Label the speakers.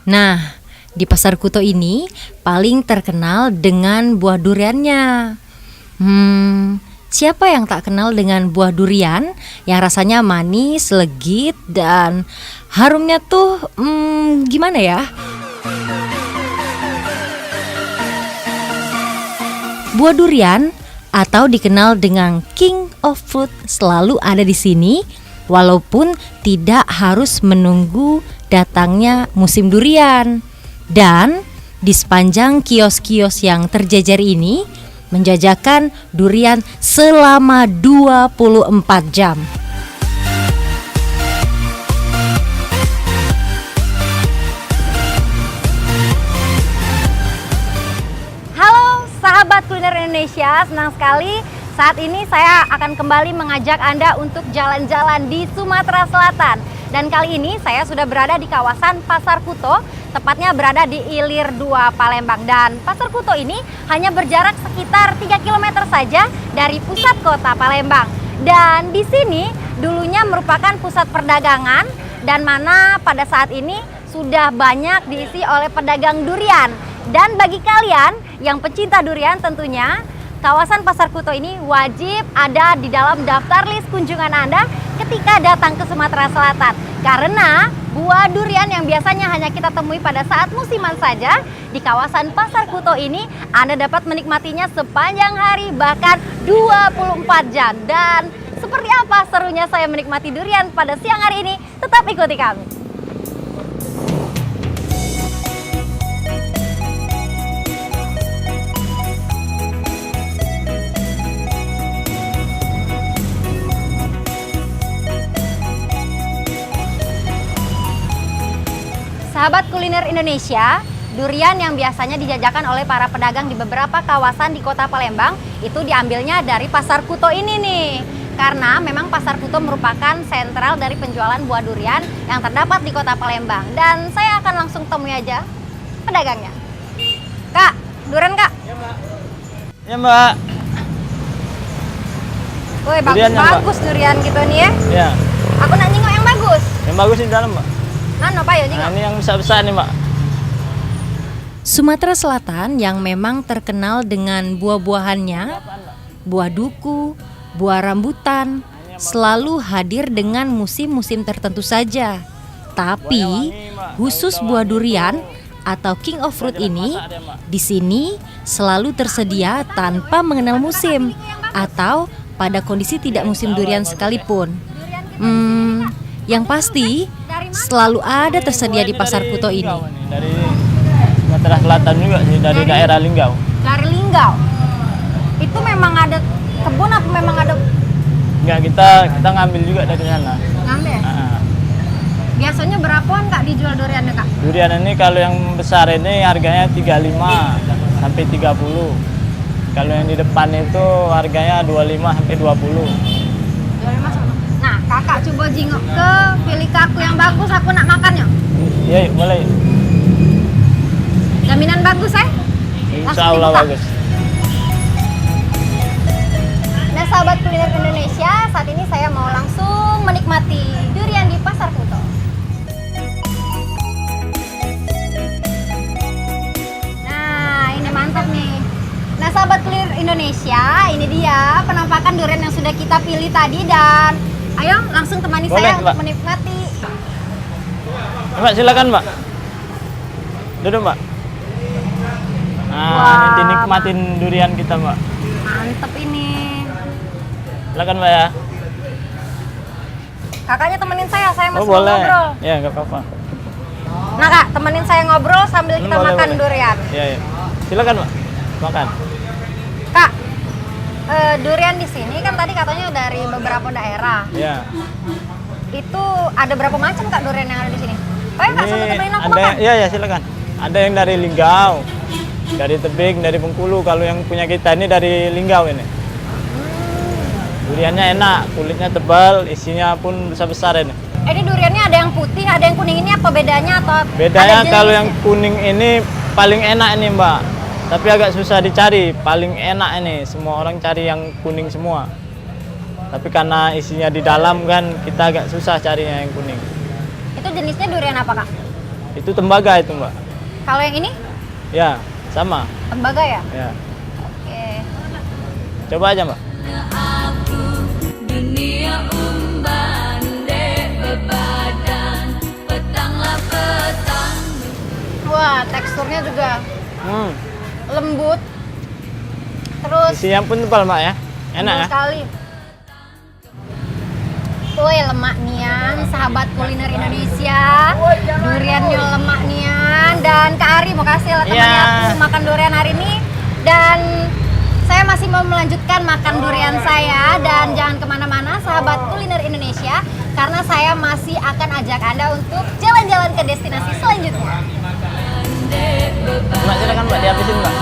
Speaker 1: Nah, di Pasar Kuto ini paling terkenal dengan buah duriannya. Siapa yang tak kenal dengan buah durian yang rasanya manis, legit, dan harumnya tuh gimana ya? Buah durian atau dikenal dengan King of Fruit selalu ada di sini, walaupun tidak harus menunggu datangnya musim durian. Dan di sepanjang kios-kios yang terjajar ini menjajakan durian selama 24 jam. Halo sahabat kuliner Indonesia, senang sekali saat ini saya akan kembali mengajak Anda untuk jalan-jalan di Sumatera Selatan. Dan kali ini saya sudah berada di kawasan Pasar Kuto, tepatnya berada di Ilir 2 Palembang. Dan Pasar Kuto ini hanya berjarak sekitar 3 km saja dari pusat kota Palembang. Dan di sini dulunya merupakan pusat perdagangan dan mana pada saat ini sudah banyak diisi oleh pedagang durian. Dan bagi kalian yang pecinta durian tentunya, kawasan Pasar Kuto ini wajib ada di dalam daftar list kunjungan Anda ketika datang ke Sumatera Selatan. Karena buah durian yang biasanya hanya kita temui pada saat musiman saja, di kawasan Pasar Kuto ini Anda dapat menikmatinya sepanjang hari, bahkan 24 jam. Dan seperti apa serunya saya menikmati durian pada siang hari ini? Tetap ikuti kami. Sahabat kuliner Indonesia, durian yang biasanya dijajakan oleh para pedagang di beberapa kawasan di kota Palembang itu diambilnya dari Pasar Kuto ini nih. Karena memang Pasar Kuto merupakan sentral dari penjualan buah durian yang terdapat di kota Palembang. Dan saya akan langsung temui aja pedagangnya. Kak, durian Kak?
Speaker 2: Ya Mbak. Ya Mbak.
Speaker 1: Woi, bagus-bagus durian gitu nih ya.
Speaker 2: Ya.
Speaker 1: Aku nak nyingok yang bagus.
Speaker 2: Yang bagus di dalam Mbak.
Speaker 1: Apa ya nyingok?
Speaker 2: Nah, ini yang besar-besar nih Mbak.
Speaker 1: Sumatera Selatan yang memang terkenal dengan buah-buahannya, buah duku, buah rambutan, selalu hadir dengan musim-musim tertentu saja. Tapi khusus buah durian atau King of Fruit ini di sini selalu tersedia tanpa mengenal musim atau pada kondisi tidak musim durian sekalipun. Yang pasti selalu ada tersedia di Pasar Kuto ini.
Speaker 2: Dari Sumatera Selatan juga sih, dari daerah Linggau.
Speaker 1: Dari Linggau. Itu memang ada kebun apa memang ada?
Speaker 2: Enggak, kita ngambil juga dari sana.
Speaker 1: Ngambil. Biasanya berapaan Kak dijual duriannya Kak?
Speaker 2: Durian ini kalau yang besar ini harganya 35 sampai 30. Kalau yang di depan itu harganya 25 sampai 20.
Speaker 1: 25 sama. Nah, Kakak coba jingok ke pilih aku yang bagus, aku nak makannya.
Speaker 2: Iya, boleh.
Speaker 1: Jaminan bagus
Speaker 2: Insya Allah bagus.
Speaker 1: Nah, sahabat kuliner Indonesia, saat ini saya mau langsung menikmati durian di Pasar Kuto. Nah, ini mantap nih. Nah, sahabat kuliner Indonesia, ini dia penampakan durian yang sudah kita pilih tadi dan ayo langsung temani
Speaker 2: Boleh,
Speaker 1: saya
Speaker 2: Mbak.
Speaker 1: untuk menikmati.
Speaker 2: Mbak, silakan Mbak. Duduk Mbak. Nah,
Speaker 1: Wah.
Speaker 2: nanti nikmatin durian kita Mbak.
Speaker 1: Mantep ini.
Speaker 2: Silakan Mbak ya.
Speaker 1: Kakaknya temenin saya masih
Speaker 2: Oh
Speaker 1: mau
Speaker 2: boleh.
Speaker 1: ngobrol.
Speaker 2: Ya nggak apa-apa.
Speaker 1: Nah Kak, temenin saya ngobrol sambil kita
Speaker 2: Boleh,
Speaker 1: makan
Speaker 2: boleh.
Speaker 1: durian.
Speaker 2: Ya ya. Silakan Mbak. Makan.
Speaker 1: Kak, durian di sini kan tadi katanya dari beberapa daerah.
Speaker 2: Ya.
Speaker 1: Itu ada berapa macam Kak durian yang ada di sini? Ayo Kak, satu temenin aku
Speaker 2: ada
Speaker 1: makan.
Speaker 2: ya ya silakan. Ada yang dari Linggau, dari Tebing, dari Bengkulu. Kalau yang punya kita ini dari Linggau ini. Duriannya enak, kulitnya tebal, isinya pun besar-besar ini.
Speaker 1: Ini duriannya ada yang putih, ada yang kuning, ini apa bedanya atau
Speaker 2: Bedanya
Speaker 1: ada
Speaker 2: kalau yang
Speaker 1: jenisnya?
Speaker 2: kuning ini paling enak ini Mbak. Tapi agak susah dicari, paling enak ini. Semua orang cari yang kuning semua. Tapi karena isinya di dalam kan kita agak susah carinya yang kuning.
Speaker 1: Itu jenisnya durian apa Kak?
Speaker 2: Itu tembaga itu Mbak.
Speaker 1: Kalau yang ini
Speaker 2: Ya, sama.
Speaker 1: tembaga ya?
Speaker 2: Ya.
Speaker 1: Oke.
Speaker 2: Coba aja Mbak.
Speaker 3: Dunia umban dek bebadan petanglah petang.
Speaker 1: Wah, teksturnya juga
Speaker 2: Hmm.
Speaker 1: lembut. Terus
Speaker 2: Isinya pun tebal Mbak ya. Enak ya.
Speaker 1: sekali. Woi, lemak nian, sahabat kuliner Indonesia. Duriannya lemak nian, dan Kak Ari makasih lah temannya
Speaker 2: Iya.
Speaker 1: aku makan durian hari ini. Dan saya masih mau melanjutkan makan durian saya, dan jangan kemana-mana sahabat kuliner Indonesia, karena saya masih akan ajak Anda untuk jalan-jalan ke destinasi selanjutnya.
Speaker 2: Mbak silakan Mbak dihabisin Mbak.